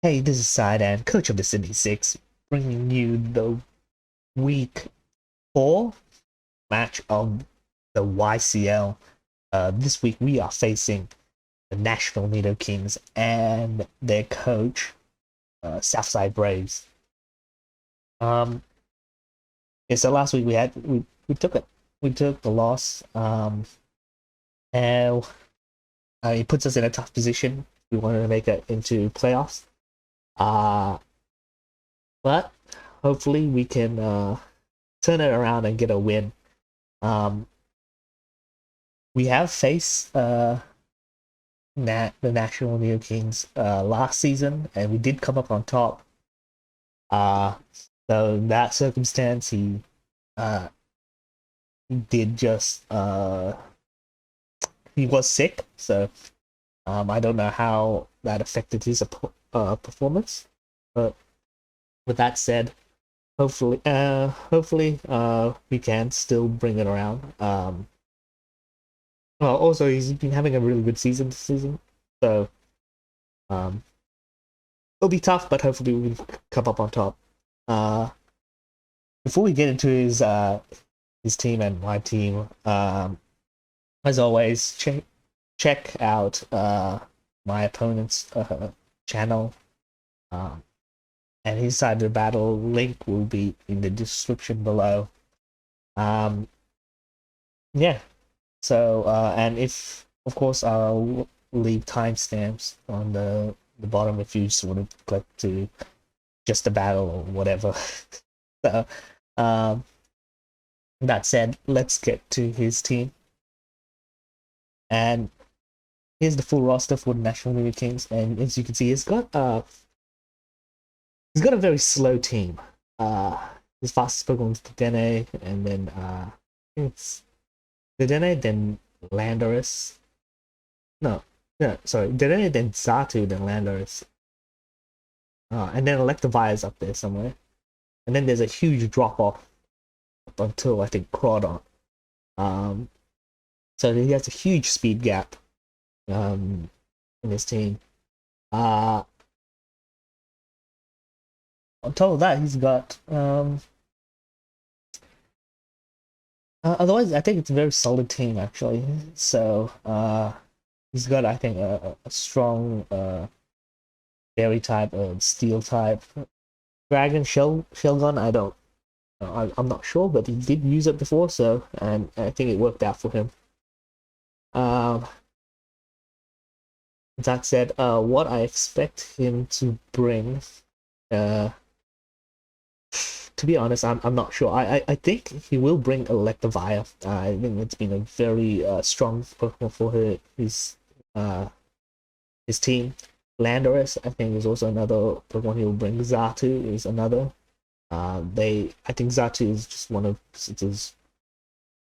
Hey, this is Side and coach of the Sydney Six, bringing you the week 4 match of the YCL. This week we are facing the Nashville Nidoking and their coach, SouthSideBraves. Um, yeah, so last week we took it, we took the loss. And it puts us in a tough position. We wanted to make it into playoffs. Uh, but hopefully we can turn it around and get a win. Um, we have faced the National Nidoking last season, and we did come up on top. Uh, so in that circumstance, uh, he did just he was sick, so I don't know how that affected his performance. But with that said, hopefully we can still bring it around. Well, also he's been having a really good season this season, so um, it'll be tough, but hopefully we can come up on top. Uh, Before we get into his team and my team, as always, check out my opponent's channel, and his side of the battle link will be in the description below. Um, yeah. So and if of course I'll leave timestamps on the bottom if you just want to click to just the battle or whatever. So um, that said, let's get to his team. And here's the full roster for the National Nidoking, and as you can see, he's got a very slow team. His fastest Pokemon is Dedenne, and then it's Dedenne, then Landorus. No, no, sorry, Dedenne, then Xatu, then Landorus. And then Electivire is up there somewhere. And then there's a huge drop off up until I think Crawdon. So he has a huge speed gap in his team. On top of that, he's got otherwise I think it's a very solid team actually. So he's got I think a strong berry type, steel type, dragon shell gun. I'm not sure, but he did use it before, so and I think it worked out for him. That said, what I expect him to bring, to be honest, I'm not sure. I think he will bring Electivire. I think it's been a very strong Pokemon for his team. Landorus, I think, is also another Pokemon he will bring. Xatu is another. I think Xatu is just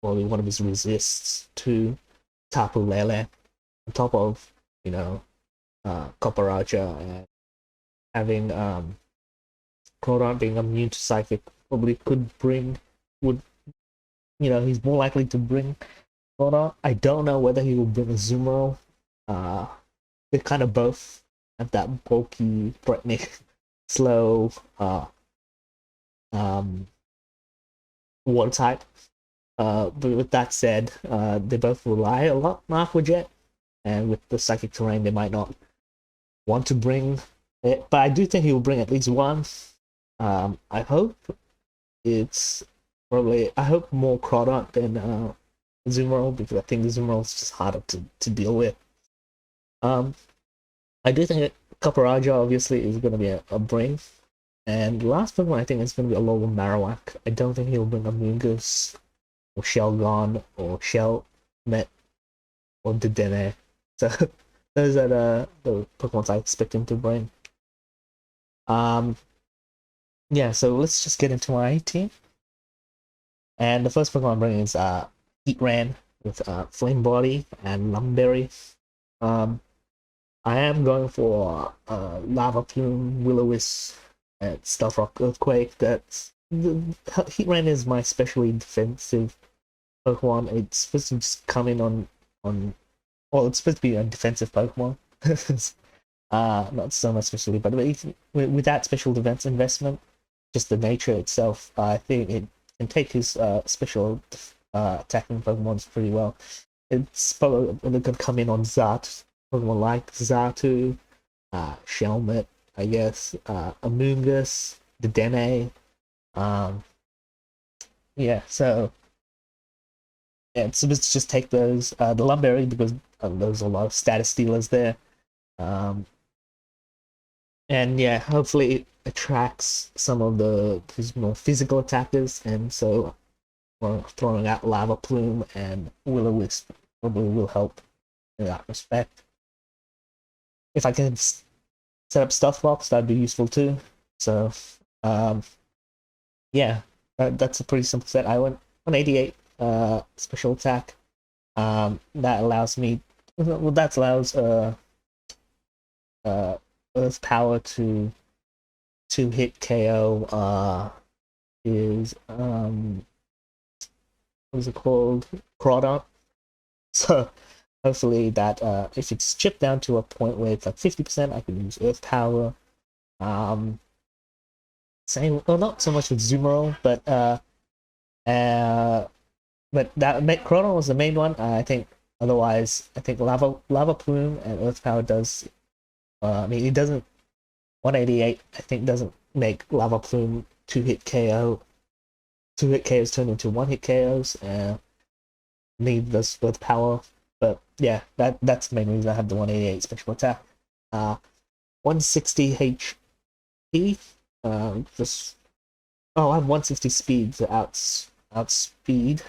probably one of his resists to Tapu Lele, on top of Copperacha, and having Crawdon being immune to Psychic probably he's more likely to bring Crawdon. I don't know whether he will bring a Azumarill. They kind of both have that bulky, threatening, slow water type. But with that said, they both rely a lot on Aqua Jet, and with the psychic terrain, they might not want to bring it. But I do think he will bring at least one. I hope I hope more Crawdon than Azumarill, because I think Azumarill is just harder to deal with. I do think Copperacha obviously is going to be a bring. And last Pokemon I think is going to be a Alolan Marowak. I don't think he'll bring a Moongus or Shelgon or Shelmet or Dedenne. So those are the Pokemon I expect him to bring. Yeah, so let's just get into my team. And the first Pokemon I'm bringing is Heatran with Flame Body and Lumberry. I am going for Lava Plume, Will-O-Wisp, and Stealth Rock Earthquake. Heatran is my specially defensive Pokemon. It's supposed to just come in on well, it's supposed to be a defensive Pokemon. Not so much specially, but with that special defense investment, just the nature itself, I think it can take his special attacking Pokemons pretty well. It's probably going to come in on Zart, Pokemon like Xatu, Shelmet, I guess, Amoonguss, the Dene. Um, yeah, so yeah, so let's just take those. The Lumberry, because there's a lot of status stealers there. Um, and yeah, hopefully it attracts some of these more physical attackers, and so throwing out Lava Plume and Will-O-Wisp probably will help in that respect. If I can set up Stuff Box, that'd be useful too. So, um, yeah, that's a pretty simple set. I went 188 special attack. That allows me, well, that allows Earth Power to hit KO is what is it called? Crawdon. So hopefully that if it's chipped down to a point where it's like 50%, I can use Earth Power. Same, well, not so much with Zoomerl, but that Crawdon was the main one. I think otherwise, I think Lava Plume and Earth Power does. I mean, it doesn't. 188, I think, doesn't make Lava Plume 2-hit KO. 2-hit KOs turn into 1-hit KOs. Need this with power, but yeah, that's the main reason I have the 188 special attack. 160 HP. Just I have 160 speed to outspeed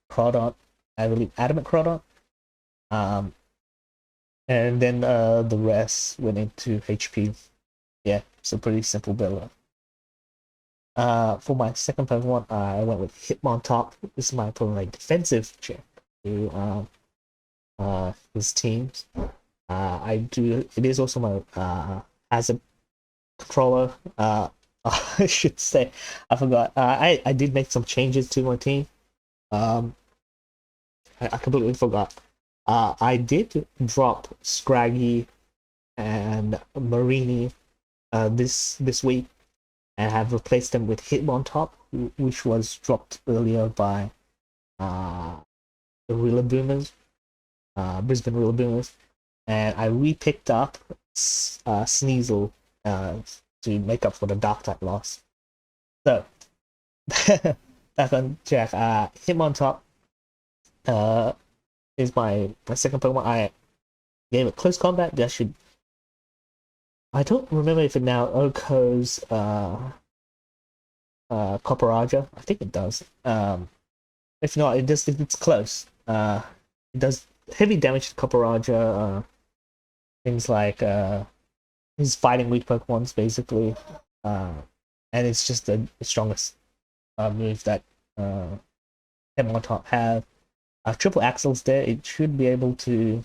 Crawdon. I believe Adamant Crawdon. And then the rest went into HP. Yeah, so pretty simple build. For my second Pokemon, I went with Hitmontop. This is my Pokemon defensive check to his teams. I do. It is also my hazard controller. I should say, I forgot. I did make some changes to my team. I completely forgot. I did drop Scraggy and Marini this week, and have replaced them with Hitmontop, which was dropped earlier by the Rillaboomers, Brisbane Rillaboomers, and I repicked up Sneasel to make up for the Dark-type loss. So, back on track. Hitmontop is my second Pokemon. I gave it close combat. That should. I don't remember if it now OHKO's Copperaja. I think it does. If not, it's close. It does heavy damage to Copperaja. Things like his fighting weak Pokemons basically. And it's just the strongest move that Hitmontop have. Triple Axles there, it should be able to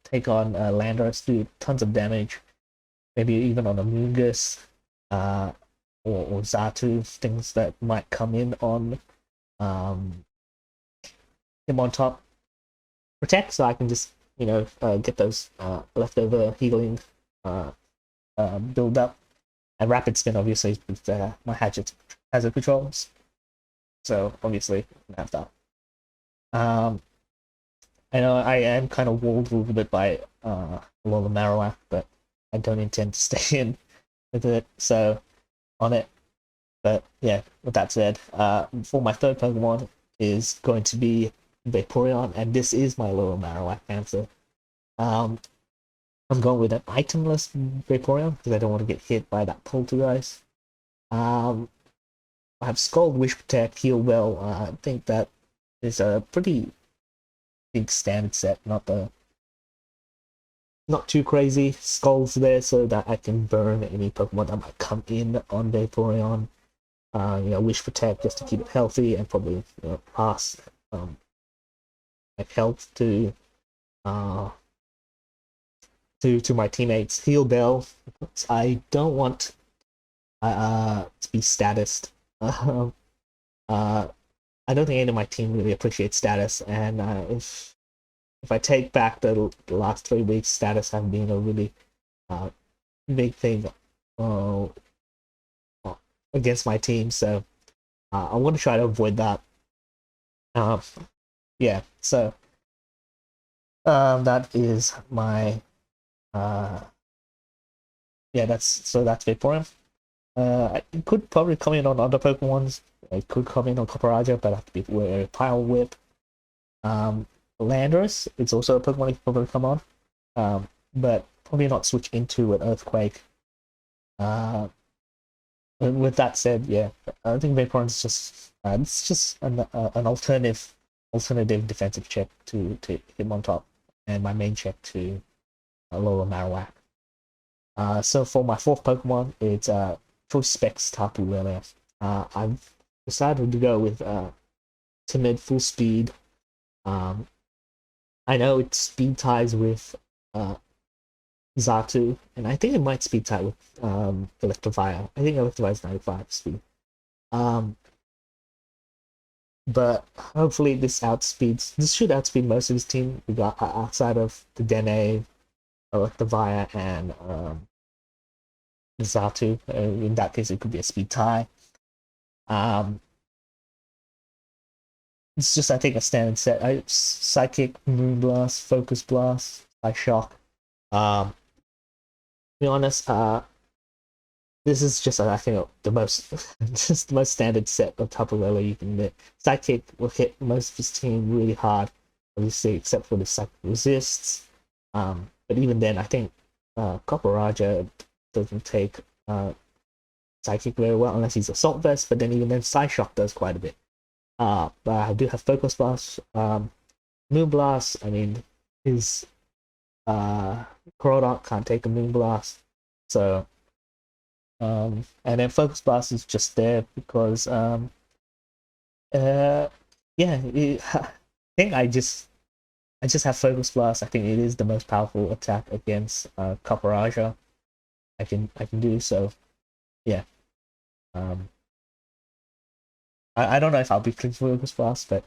take on Landorus, do tons of damage, maybe even on Amoonguss or Xatu, things that might come in on Hitmontop. Protect, so I can just, get those leftover healing build up. And Rapid Spin, obviously, with my hazard controls. So obviously, I have that. I know I am kind of walled a little bit by a lot of Marowak, but I don't intend to stay in with it. So on it. But yeah, with that said, for my third Pokemon is going to be Vaporeon, and this is my lower Marowak answer. I'm going with an itemless Vaporeon because I don't want to get hit by that Poltergeist. I have Scald, Wish Protect, Heal Well. I think that is a pretty big standard set, not too crazy. Scald's there so that I can burn any Pokemon that might come in on Vaporeon. Wish Protect just to keep it healthy, and probably pass like health to my teammates. Heal Bell. I don't want to be statused. I don't think any of my team really appreciates status, and if I take back the last 3 weeks, status have been a really big thing uh, against my team. So I want to try to avoid that. Yeah, so that is my yeah, that's Vaporeon. I could probably comment on other Pokemons. I could comment on Copperajah, but I have to be wary of Pile Whip. Landorus, it's also a Pokemon you can probably come on. But probably not switch into an Earthquake. And with that said, yeah, I think Vaporeon is just it's just an alternative defensive check to hit him on top, and my main check to lower Marowak. So for my fourth Pokemon, it's Choice Specs Tapu Lele. I've decided to go with Timid Full Speed. I know it speed ties with Xatu, and I think it might speed tie with Electivire. I think Electivire is 95 speed. But hopefully this should outspeed most of his team. We got outside of the Dene, Electivire, and Xatu. In that case, it could be a speed tie. It's just, I think, a standard set. Psychic, Moonblast, Focus Blast, Shock. To be honest, this is just, I think, the most just the most standard set of Tapu Lele you can get. Psychic will hit most of his team really hard, obviously, except for the Psychic Resists. But even then, I think Copperajah doesn't take Psychic very well unless he's Assault Vest, but then even then, Psyshock does quite a bit. But I do have Focus Blast. Moonblast, I mean, his Corodon can't take a Moonblast. So, and then Focus Blast is just there because, yeah, I think I just have Focus Blast. I think it is the most powerful attack against Copperajah I can do. So, yeah. I don't know if I'll be clicking Focus Blast, but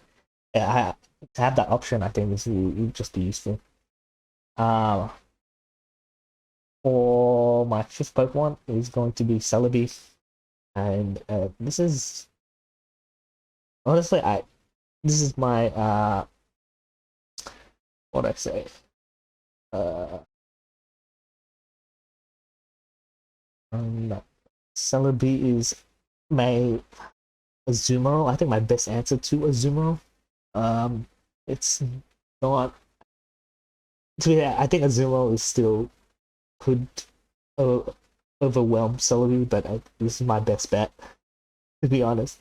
yeah, to have that option, I think this would just be useful. For my fifth Pokemon is going to be Celebi, and this is honestly this is my what I say no. Celebi is my Azumarill. I think my best answer to Azumarill. It's not. To be I think Azumarill is still could overwhelm Celebi, but this is my best bet, to be honest.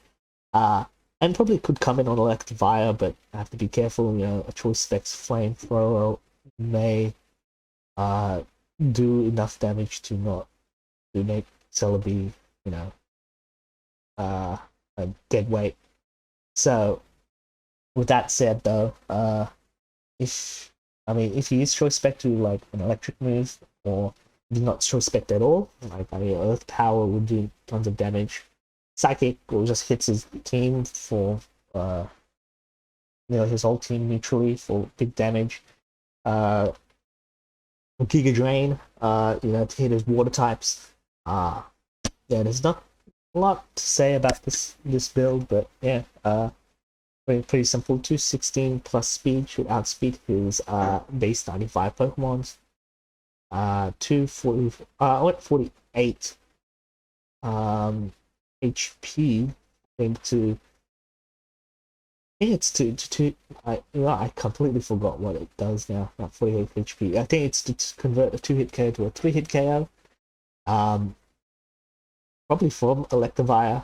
And probably could come in on Electivire, but I have to be careful. You know, a Choice Specs Flamethrower may do enough damage to not to make Celebi, you know, a dead weight. So, with that said, though, if he is Choice Spec to like an electric move, or do not Choice Spec at all, like Earth Power would do tons of damage. Psychic will just hits his team for his whole team neutrally for big damage. Giga Drain, to hit his water types. Yeah, there's not a lot to say about this build, but yeah, pretty simple. 216 plus speed should outspeed his base 95 Pokemons. 48 HP. I think I completely forgot what it does now. Not 48 HP. I think it's to convert a 2-hit KO to a 3-hit KO. Probably from Electivire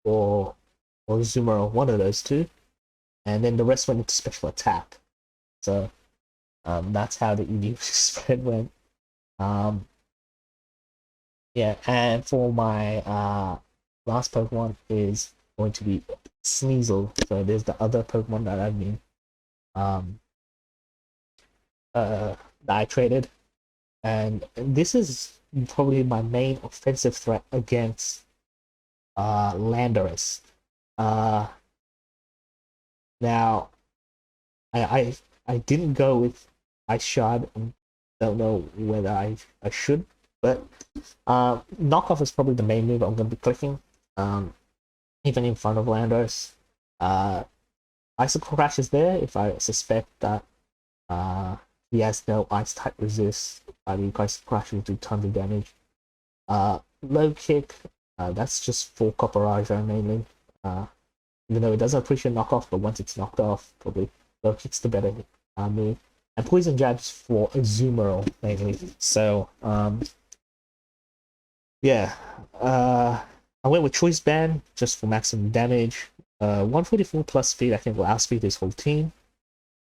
or Azumarill, one of those two. And then the rest went into special attack. So that's how the EV spread went. Yeah, and for my last Pokemon is going to be Sneasel. So there's the other Pokemon that I've been that I traded, and this is probably my main offensive threat against Landorus. Now I I didn't go with Ice Shard, and don't know whether I should, but knockoff is probably the main move I'm going to be clicking. Even in front of Landos. Icicle Crash is there if I suspect that he has no ice type resist. I mean, Icicle Crash will do tons of damage. Low Kick, that's just for Copperizer mainly. Even though it doesn't appreciate knockoff, but once it's knocked off, probably Low Kick's the better move. And Poison Jab's for Azumarill mainly. So, yeah. I went with Choice Band just for maximum damage. 144 plus speed, I think will outspeed his whole team.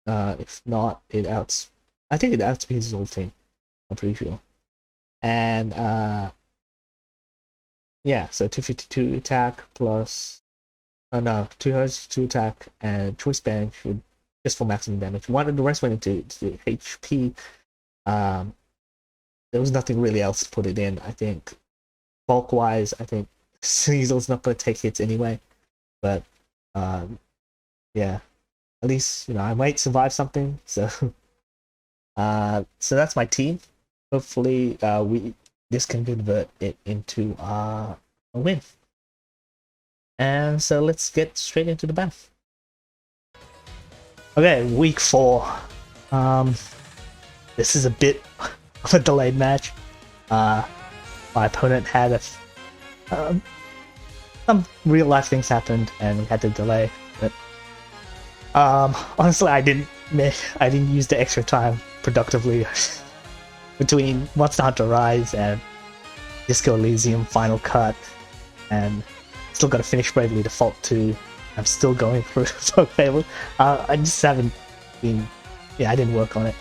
If not, I think it outspeeds his whole team. I'm pretty sure. And yeah, so 252 attack plus 202 attack, and Choice Band should just for maximum damage. The rest went into HP. There was nothing really else to put it in. I think bulk wise, I think Sneasel's not going to take hits anyway. But yeah, at least I might survive something. So so that's my team. Hopefully this can convert it into a win. And so let's get straight into the battle. Okay, week 4. This is a bit of a delayed match. My opponent had some real life things happened and we had to delay. But honestly, I didn't use the extra time productively between Monster Hunter Rise and Disco Elysium Final Cut, and still got to finish Bravely Default 2. I'm still going through Folk Fable. I just haven't been. Yeah, I didn't work on it.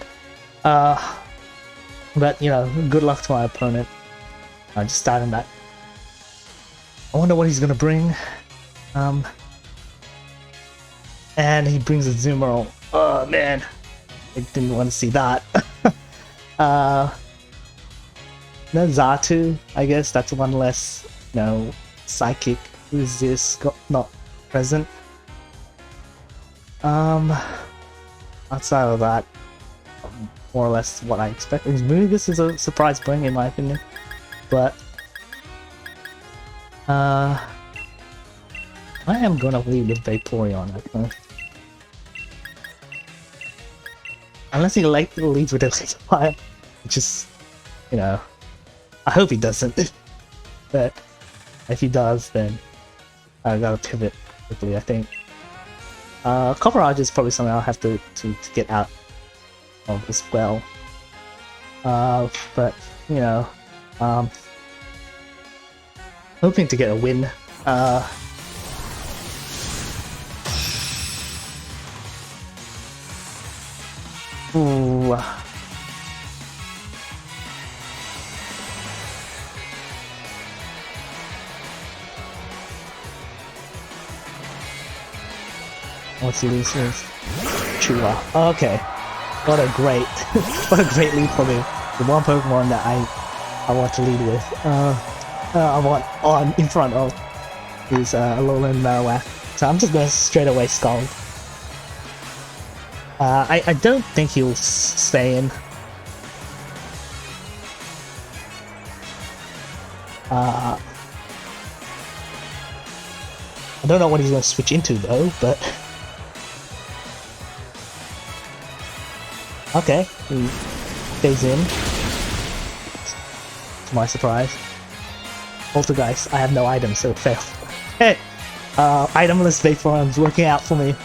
But good luck to my opponent. Just starting that. I wonder what he's gonna bring. And he brings a Azumarill. Oh man, I didn't want to see that. No Xatu, I guess that's one less, psychic resist not present. Outside of that, more or less what I expected. Maybe this is a surprise bring in my opinion, but I am gonna lead with Vaporeon, I think. Unless he leads with Elixir, which is, I hope he doesn't. But if he does, then I gotta pivot quickly, I think. Copperage is probably something I'll have to get out of as well. But, hoping to get a win. Ooh. What's he lose with? Chua. Okay. What a great what a great lead for me. The one Pokemon that I want to lead with. I want on in front of is Alolan Marowak. So I'm just gonna straight away Scald. I don't think he'll stay in. I don't know what he's gonna switch into though, but okay, he stays in. To my surprise. Poltergeist, I have no items, so it failed. Hey! Itemless Vaporeon's working out for me.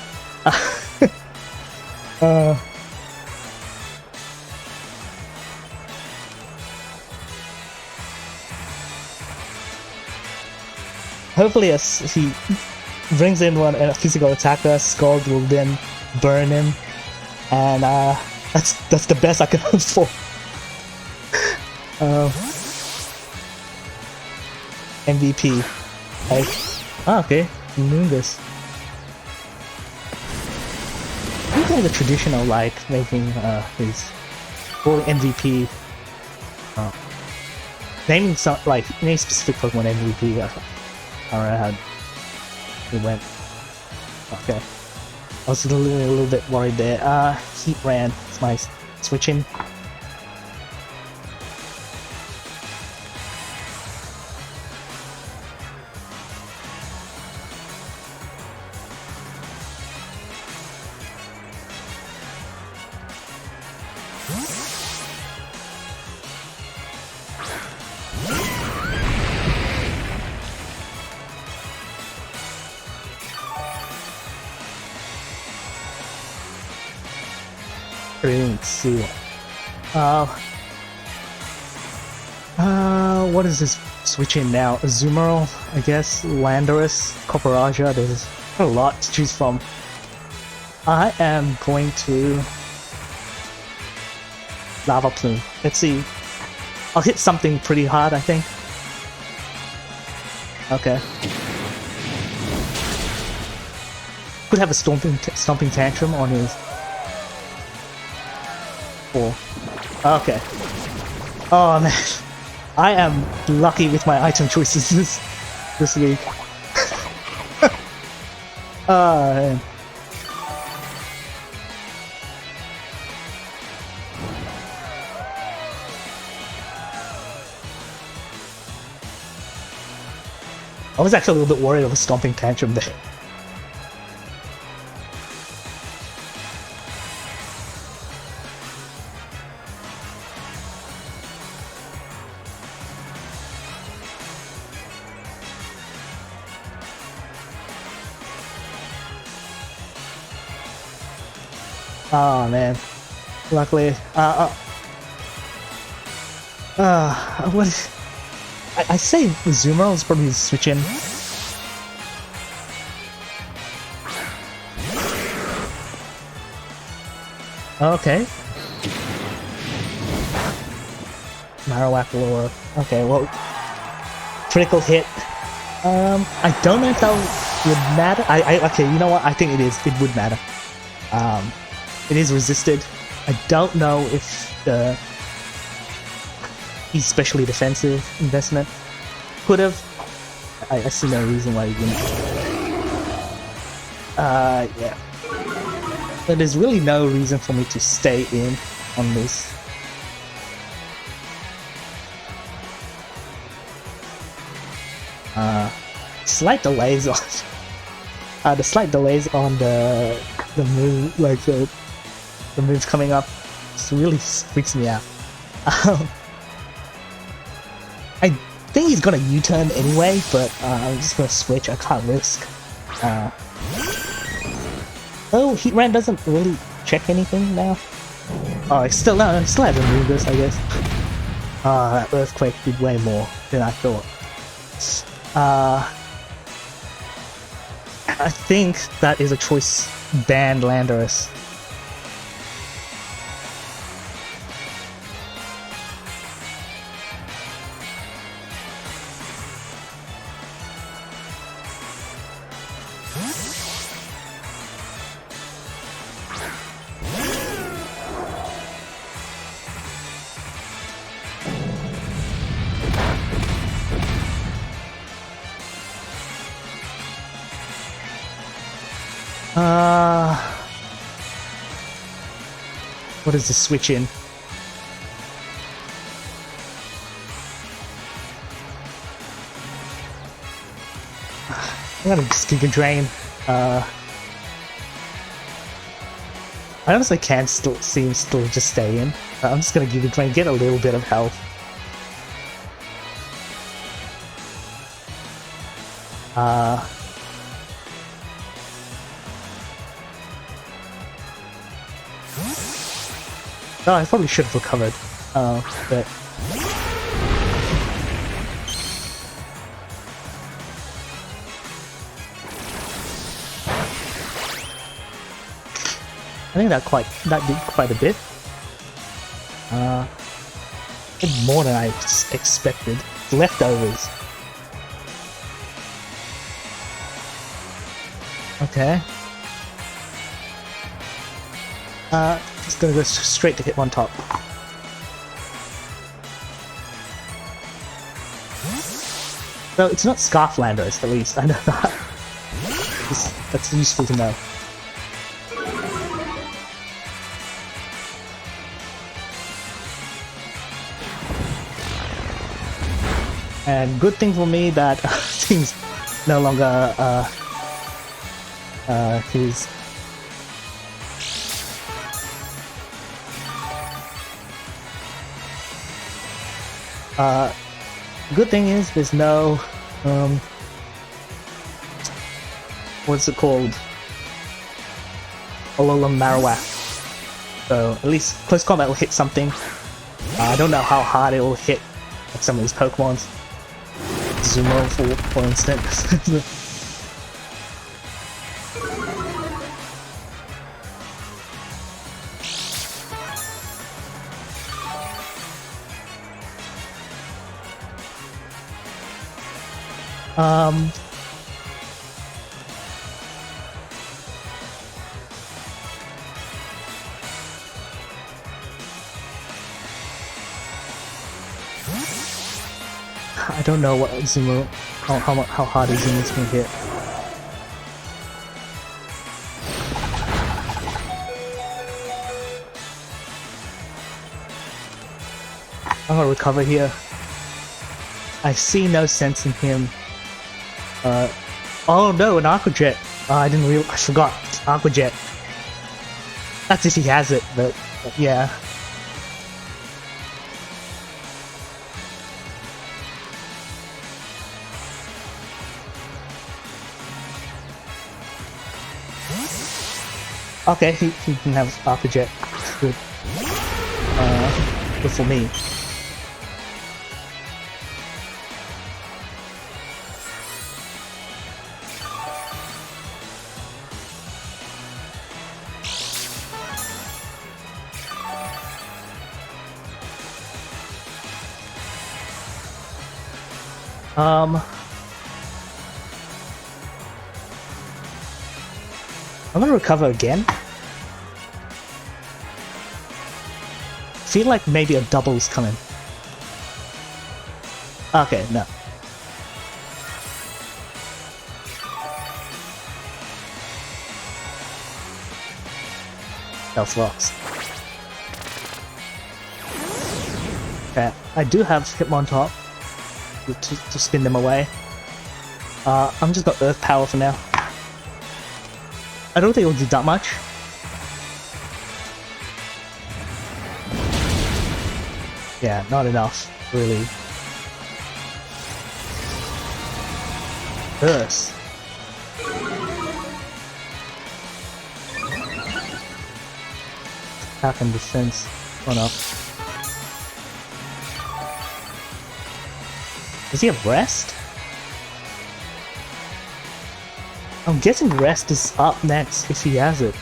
Hopefully as he brings in a physical attacker, Scald will then burn him. And that's the best I can hope for. MVP. Okay, I'm doing this. These are the traditional, making his full MVP. Naming some, name specific Pokemon MVP. I don't know how he went. Okay. was a little bit worried there. Heat ran. It's my switching. Let's see. What is this switching now? Azumarill, I guess, Landorus, Copperaja. There's a lot to choose from. I am going to Lava Plume. Let's see. I'll hit something pretty hard, I think. Okay. Could have a stomping tantrum on his. Okay. Oh man, I am lucky with my item choices this week. Man. I was actually a little bit worried of a stomping tantrum there. Oh man, luckily, what? I say Azumarill is probably switching. Okay. Marowak lore. Okay, well, critical hit. I don't know if that would matter. Okay, you know what? I think it is. It would matter. It is resisted. I don't know if he's specially defensive investment could have. I see no reason why he wouldn't. Yeah. But there's really no reason for me to stay in on this. Slight delays on the slight delays on the move, like the moves coming up, just really freaks me out. I think he's gonna U-turn anyway, but I'm just gonna switch. I can't risk. Oh, Heat Ran doesn't really check anything now. Oh, it's still no, I still haven't moved this, I guess. That Earthquake did way more than I thought. I think that is a choice banned Landorus. What is the switch in? I'm gonna just Giga Drain. I honestly can still just stay in. I'm just gonna Giga Drain, get a little bit of health. Oh, I probably should have recovered. But I think that did quite a bit. More than I expected. Leftovers. Okay. Just gonna go straight to hit one top. So it's not Scarf Landers, at least. I know that. That's useful to know. And good thing for me that things no longer his. Good thing is there's no what's it called? Alolan Marowak. So at least close combat will hit something. I don't know how hard it will hit like some of these Pokemons. Zumo, for instance. I don't know what Zumo, how hard Zumo's gonna hit. I'm gonna recover here. I see no sense in him. Oh no, an Aqua Jet. I forgot. Aqua Jet. That's if he has it, but yeah. Okay, he can have Aqua Jet. Good. Good for me. I'm gonna recover again. Feel like maybe a double's coming. Okay, no. Health rocks. Okay, I do have Hitmontop to spin them away. I'm just got Earth Power for now. I don't think it'll do that much. Yeah, not enough, really. Burst. Attack and defense on up. Does he have rest? I'm guessing rest is up next if he has it.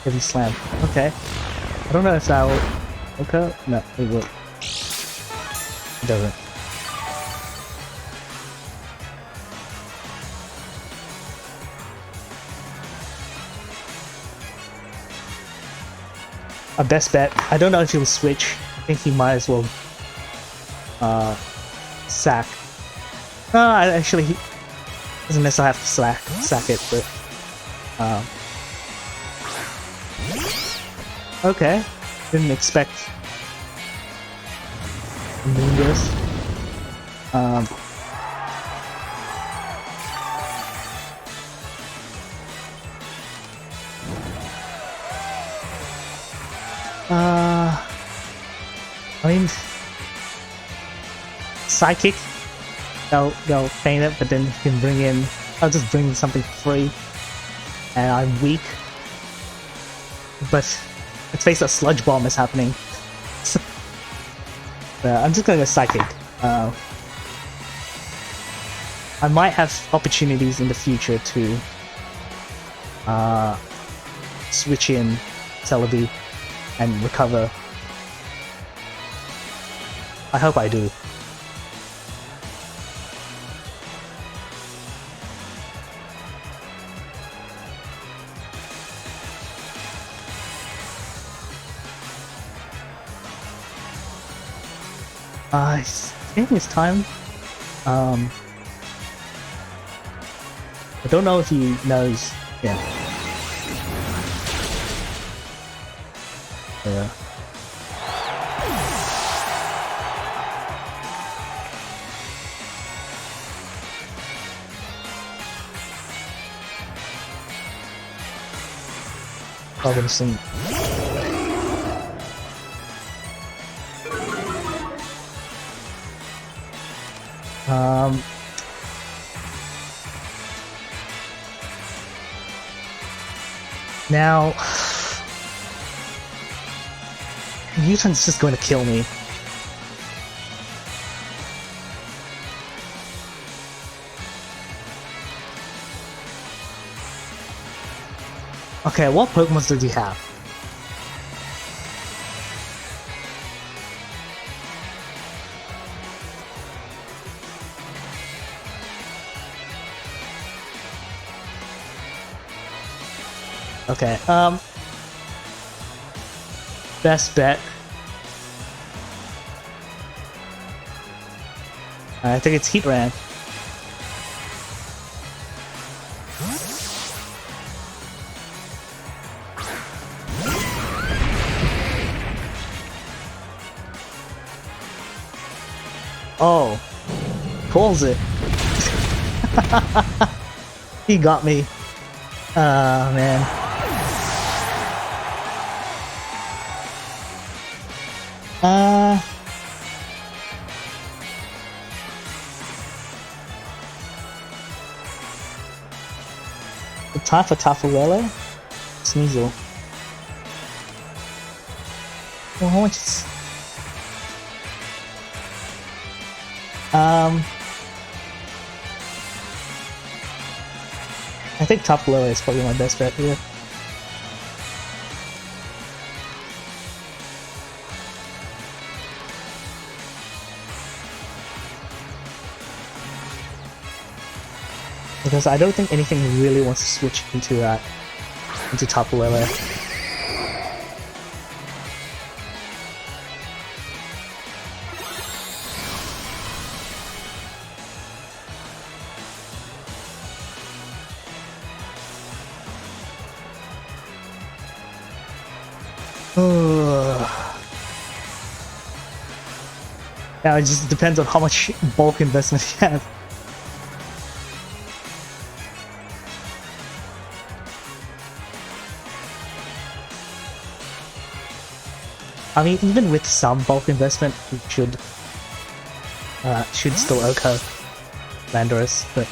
Heavy slam. Okay. I don't know if that will... Okay. No, it will. It doesn't. A best bet. I don't know if he'll switch. I think he might as well sack. Actually he doesn't necessarily have to sack it, but okay. Didn't expect him doing this. I mean, Psychic, they'll feign it, but then you can bring in, I'll just bring something free, and I'm weak, but let's face it, Sludge Bomb is happening. I'm just gonna go Psychic. I might have opportunities in the future to switch in Celebi and recover. I hope I do. I think it's time. I don't know if he knows. Yeah. Yeah. Probably some. Now, Mutant's just going to kill me. Okay, what Pokemon does he have? Okay, best bet. I think it's Heatran. Oh, calls it. He got me. Man. The time for Tafarello? Sneasel. Well, how much is... I think Tafarello is probably my best bet here. Because I don't think anything really wants to switch into that, into Tafarello. Now it just depends on how much bulk investment he has. I mean, even with some bulk investment, we should still okay Landorus, but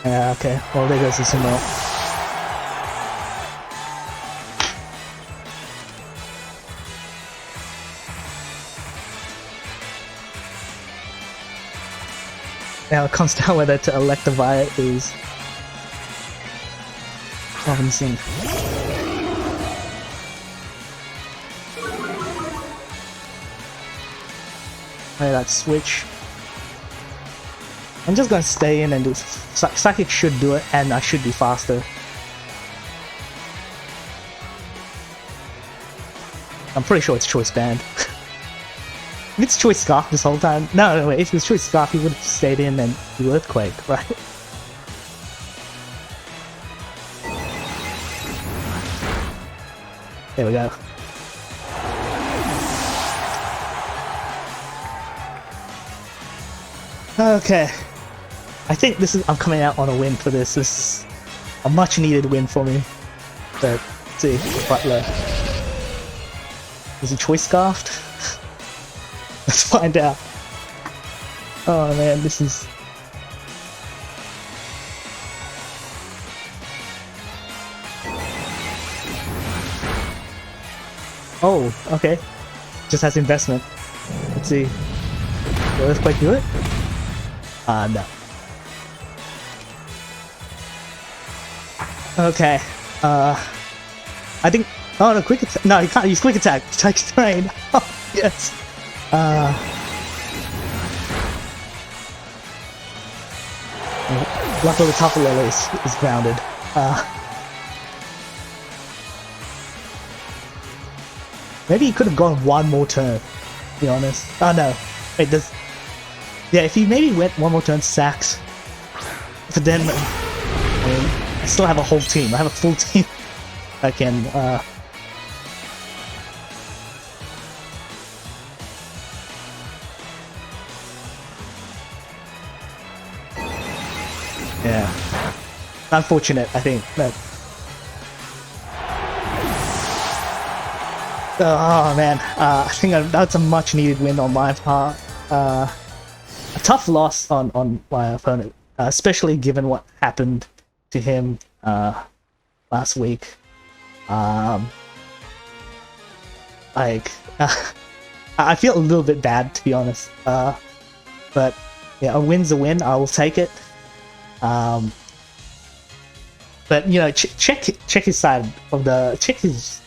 yeah, okay. Well, there goes the Sumo. Now it comes down whether to Electivire is Robinson. Play that switch. I'm just gonna stay in and do Psychic should do it, and I should be faster. I'm pretty sure it's Choice Band. If it's Choice Scarf this whole time... No, wait, if it was Choice Scarf, he would have stayed in and do Earthquake, right? There we go. Okay. I think this is... I'm coming out on a win for this. This is a much needed win for me. But, let's see, Butler. Is he Choice Scarfed? Let's find out. Oh man, this is... Oh, okay. Just has investment. Let's see. Will Earthquake do it? No. Okay. I think... Oh no, Quick Attack. No, you can't use Quick Attack. Takes Terrain. Oh, yes. Luckily the Tafarello is grounded. Maybe he could have gone one more turn, to be honest. Oh no. Wait, does Yeah, if he maybe went one more turn sacks, but then I mean, I still have a whole team. I have a full team. I can. Yeah, unfortunate. I think that. Oh man, I think that's a much needed win on my part. A tough loss on my opponent, especially given what happened to him last week. Like, I feel a little bit bad, to be honest. But yeah, a win's a win. I will take it. But you know, check his side of the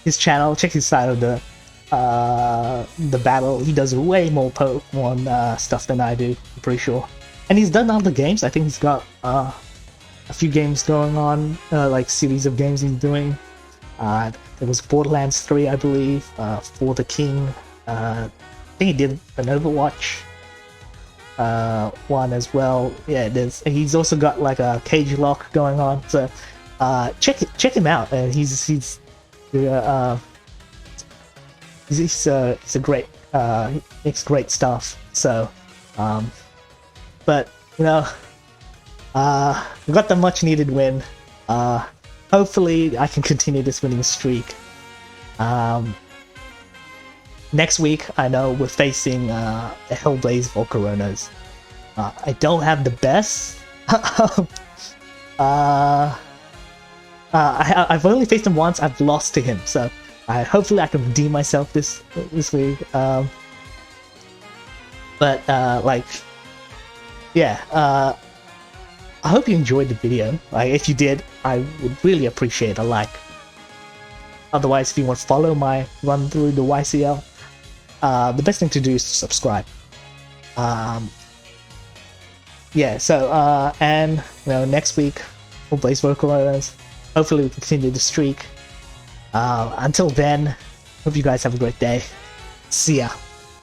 his channel. Check his side of the battle. He does way more Pokemon stuff than I do. I'm pretty sure. And he's done other games. I think he's got a few games going on, like series of games he's doing. There was Borderlands 3, I believe, For the King. I think he did an Overwatch one as well. Yeah, he's also got like a Cage Lock going on. So check him out. He's a great he makes great stuff. So but you know, we got the much needed win. Hopefully I can continue this winning streak. Next week, I know we're facing the Hellblaze Volcaronas. I don't have the best. I've only faced him once. I've lost to him, so hopefully I can redeem myself this week. But like, yeah. I hope you enjoyed the video. Like, if you did, I would really appreciate a like. Otherwise, if you want to follow my run through the YCL, the best thing to do is to subscribe. Yeah, so and you know, next week we'll play Volcaronas. Hopefully we continue the streak. Until then, hope you guys have a great day. See ya.